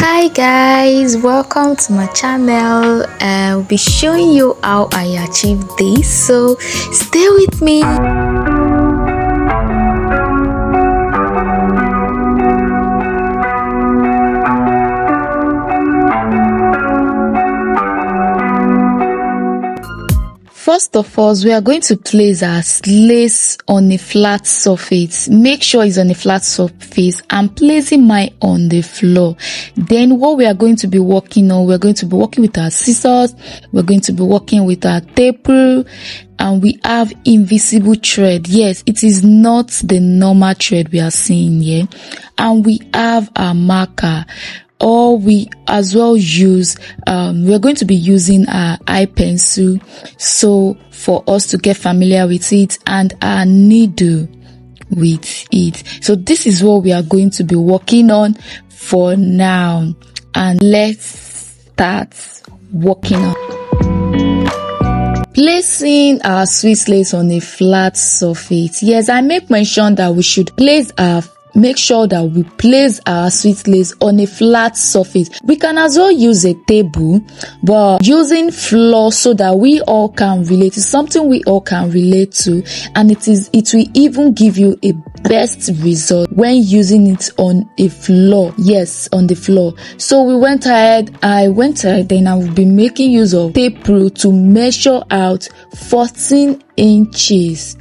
Hi guys, welcome to my channel. I'll be showing you how I achieved this, so stay with me. First of all, we are going to place our lace on a flat surface. Make sure it's on a flat surface. I'm placing mine on the floor. Then what we are going to be working on, we're going to be working with our scissors, we're going to be working with our tape rule, and we have invisible thread. Yes, it is not the normal thread we are seeing here. And we have our marker. Or we as well use, we're going to be using our eye pencil, so for us to get familiar with it, and our needle with it. So this is what we are going to be working on for now, and let's start working on placing our Swiss lace on a flat surface. Yes, I make mention that we should make sure that we place our Swiss lace on a flat surface. We can as well use a table, but using floor so that we all can relate. It's something we all can relate to, and it will even give you a best result when using it on a floor. Yes, on the floor. So I went ahead, then I will be making use of tape rule to measure out 14 inches.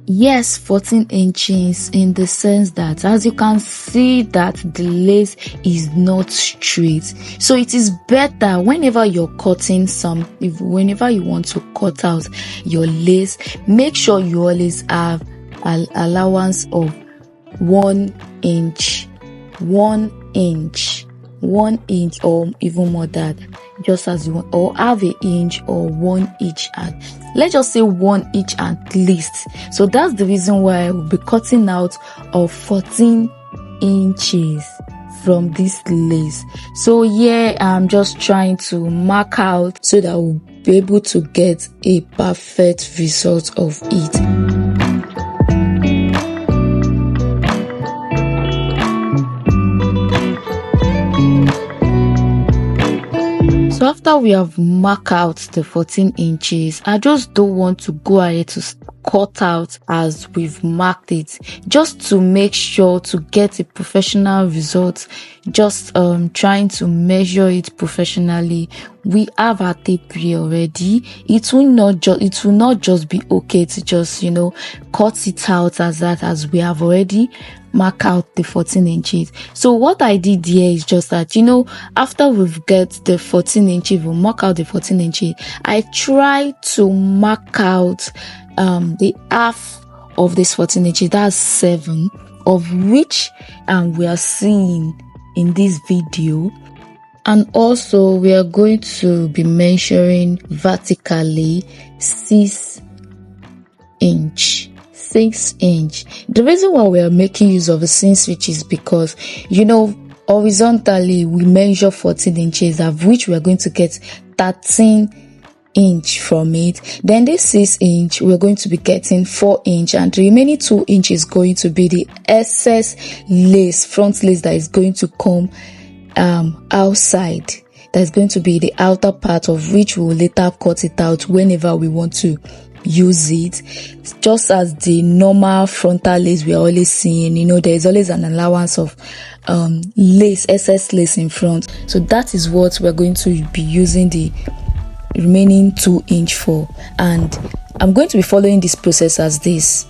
Yes, 14 inches, in the sense that, as you can see, that the lace is not straight. So it is better whenever you're cutting whenever you want to cut out your lace, make sure you always have an allowance of 1 inch, or even more than, just as you want, or have an inch or 1 inch, and let's just say 1 inch at least. So that's the reason why I will be cutting out of 14 inches from this lace. So yeah, I'm just trying to mark out so that we'll be able to get a perfect result of it. So after we have marked out the 14 inches, I just don't want to go ahead to cut out as we've marked it, just to make sure to get a professional result. Just trying to measure it professionally. We have our tape here already. It will not just be okay to just cut it out as that, as we have already mark out the 14 inches. So what I did here is just that, after we've get the 14 inches, we'll mark out the 14 inches. I try to mark out the half of this 14 inches, that's 7, of which we are seeing in this video. And also we are going to be measuring vertically 6 inch. The reason why we are making use of a 6 inch is because horizontally we measure 14 inches, of which we are going to get 13 inch from it. Then this 6 inch we're going to be getting 4 inch, and the remaining 2 inch is going to be the excess lace, front lace, that is going to come outside. That's going to be the outer part, of which we will later cut it out whenever we want to use it. Just as the normal frontal lace we are always seeing, there is always an allowance of lace, excess lace in front. So that is what we're going to be using the remaining 2 inch for, and I'm going to be following this process as this.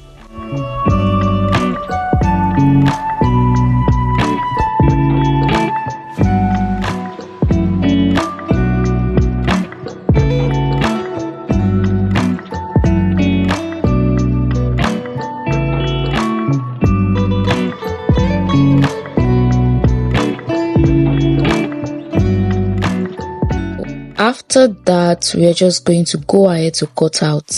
After that, we are just going to go ahead to cut out.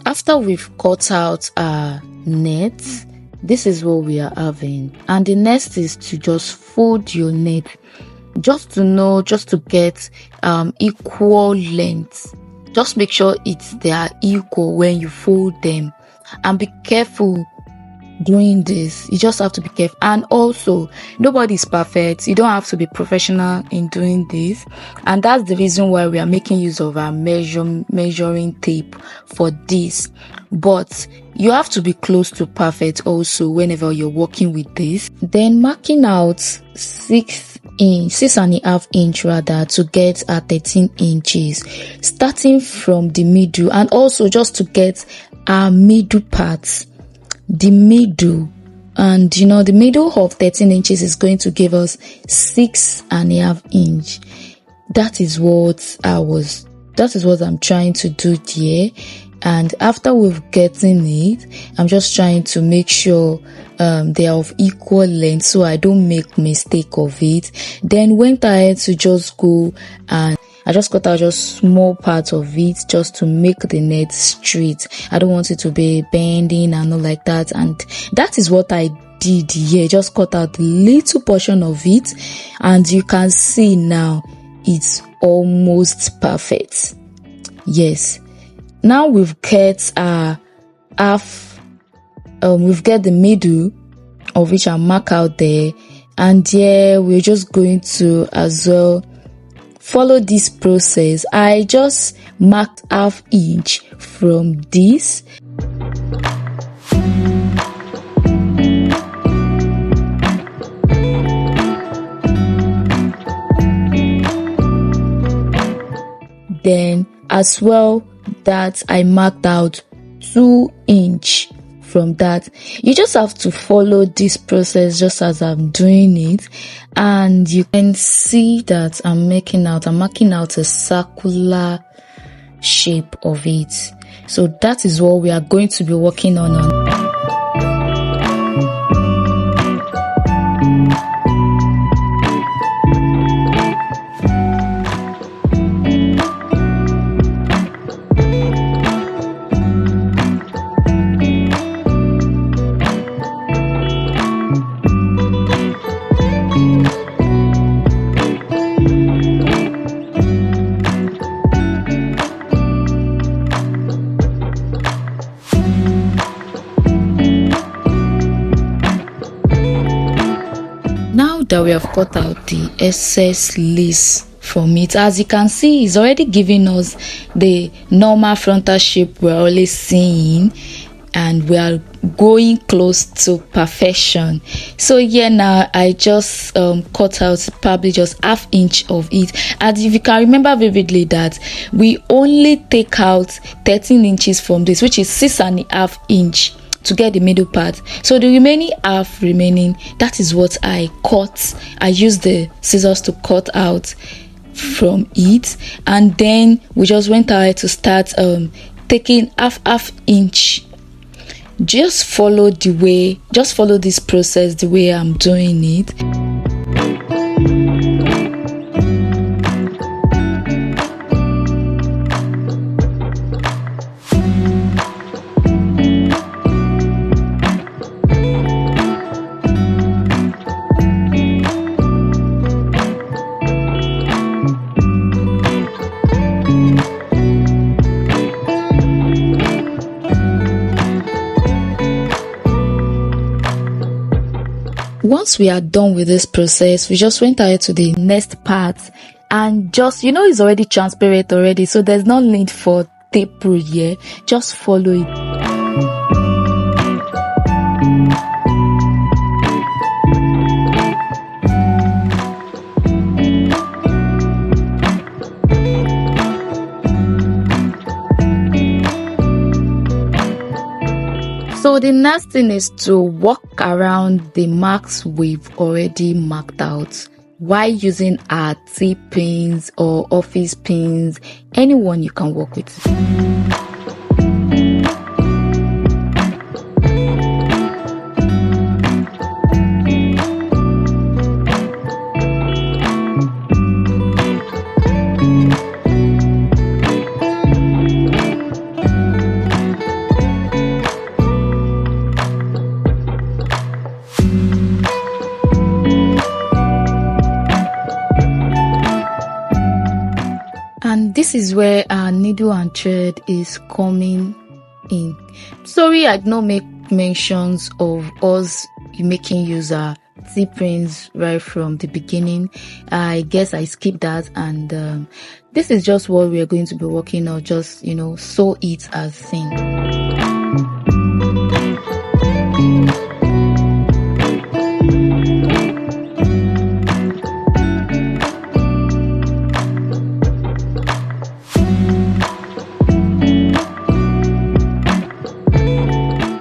After we've cut out our net, this is what we are having. And the next is to just fold your net, just to get equal length. Just make sure they are equal when you fold them, and be careful doing this. You just have to be careful. And also, nobody's perfect. You don't have to be professional in doing this, and that's the reason why we are making use of our measuring tape for this. But you have to be close to perfect also whenever you're working with this. Then marking out 6.5 inch rather, to get a 13 inches, starting from the middle, and also just to get our middle parts, the middle. And the middle of 13 inches is going to give us 6.5 inch. That is what I'm trying to do there. And after we've gotten it, I'm just trying to make sure they are of equal length, so I don't make mistake of it. Then went ahead to just go, and I just cut out just small part of it just to make the net straight. I don't want it to be bending and all like that. And that is what I did here. Just cut out a little portion of it, and you can see now it's almost perfect. Yes. Now we've got we've got the middle of which I mark out there, and here we're just going to as well follow this process. I just marked 1/2 inch from this. Then as well that I marked out 2 inch from that. You just have to follow this process just as I'm doing it, and you can see that I'm marking out a circular shape of it. So that is what we are going to be working on. That we have cut out the excess lace from it. As you can see, it's already giving us the normal frontal shape we're always seeing, and we are going close to perfection. So here now I just cut out probably just 1/2 inch of it. And if you can remember vividly that we only take out 13 inches from this, which is 6.5 inch, to get the middle part. So the remaining half that is what I cut. I used the scissors to cut out from it, and then we just went ahead to start taking 1/2 inch. Just follow this process the way I'm doing it. Once we are done with this process, we just went ahead to the next part, and just it's already transparent already, so there's no need for tape rule here. Just follow it. So the next thing is to walk around the marks we've already marked out while using our T-pins or office pins, anyone you can work with. this is where our needle and thread is coming in. Sorry, I did not make mentions of us making use of T-prints right from the beginning. I guess I skipped that, and this is just what we are going to be working on. Just sew it as seen.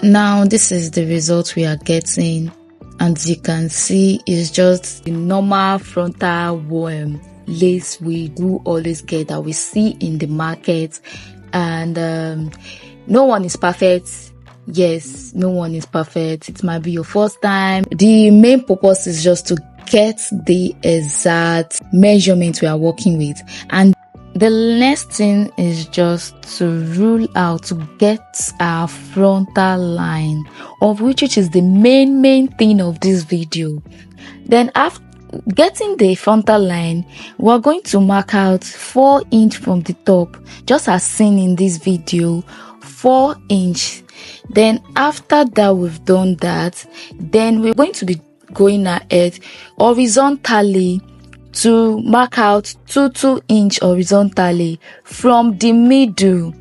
Now this is the result we are getting, and as you can see, it's just the normal frontal lace we do always get, that we see in the market. And no one is perfect. Yes, no one is perfect. It might be your first time. The main purpose is just to get the exact measurement we are working with, and the next thing is just to rule out, to get our frontal line, of which is the main thing of this video. Then after getting the frontal line, we're going to mark out 4 inch from the top, just as seen in this video, 4 inch. Then after that we've done that, then we're going to be going ahead horizontally to mark out 2 inch horizontally from the middle.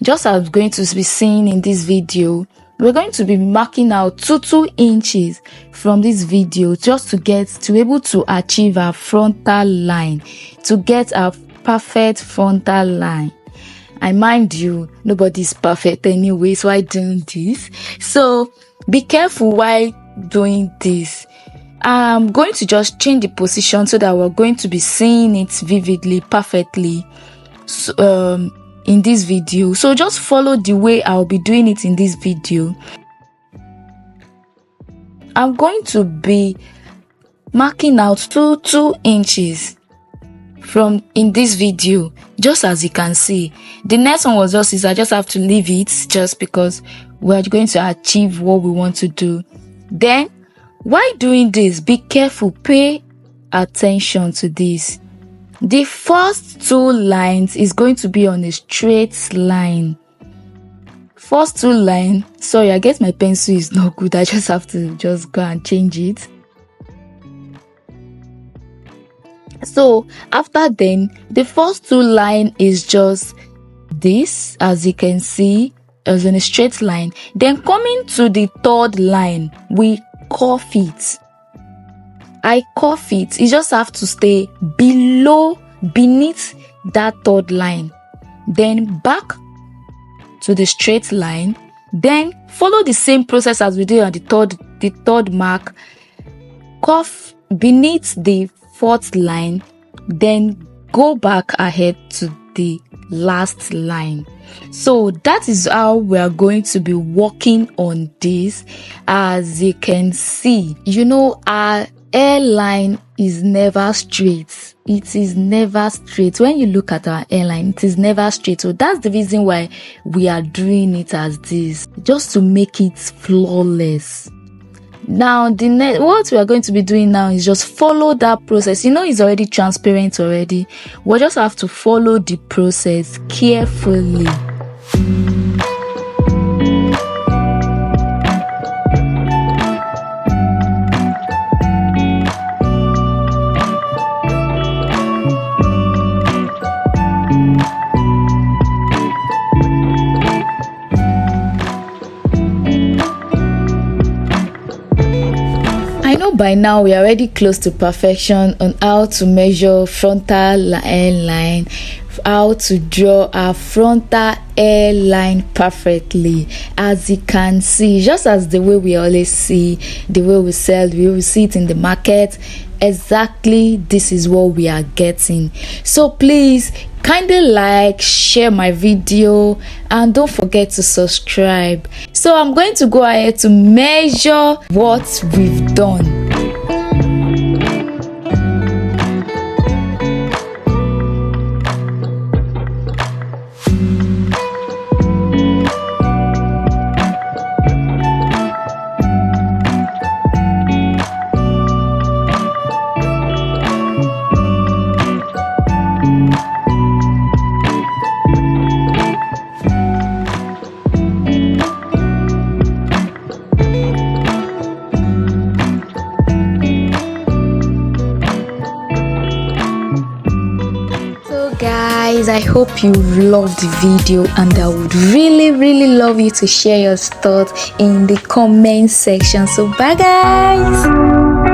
Just as going to be seen in this video, we're going to be marking out 2 inches from this video, just to get to able to achieve our frontal line, to get our perfect frontal line. I mind you, nobody's perfect anyway, so I doing this. So be careful while doing this. I'm going to just change the position so that we're going to be seeing it vividly, perfectly, in this video. So just follow the way I'll be doing it in this video. I'm going to be marking out 2 inches from in this video, just as you can see. The next one was just I just have to leave it, just because we're going to achieve what we want to do. Then while doing this, be careful, pay attention to this. The first 2 lines is going to be on a straight line. First 2 lines, sorry, I guess my pencil is not good. I just have to just go and change it. So after then, the first 2 line is just this, as you can see, as in a straight line. Then coming to the 3rd line, we cuff it. I cuff it. You just have to stay beneath that 3rd line, then back to the straight line. Then follow the same process as we did on the third mark. Cuff beneath the 4th line, then go back ahead to the last line. So that is how we are going to be working on this. As you can see, our hairline is never straight. It is never straight. When you look at our hairline, it is never straight. So that's the reason why we are doing it as this, just to make it flawless. Now what we are going to be doing now is just follow that process. It's already transparent already. We'll just have to follow the process carefully. By now we are already close to perfection on how to measure frontal hairline, how to draw our frontal hairline perfectly. As you can see, just as the way we always see, the way we sell, the way we see it in the market, exactly this is what we are getting. So please kindly share my video, and don't forget to subscribe. So I'm going to go ahead to measure what we've done. guys, I hope you loved the video, and I would really love you to share your thoughts in the comment section. So bye guys.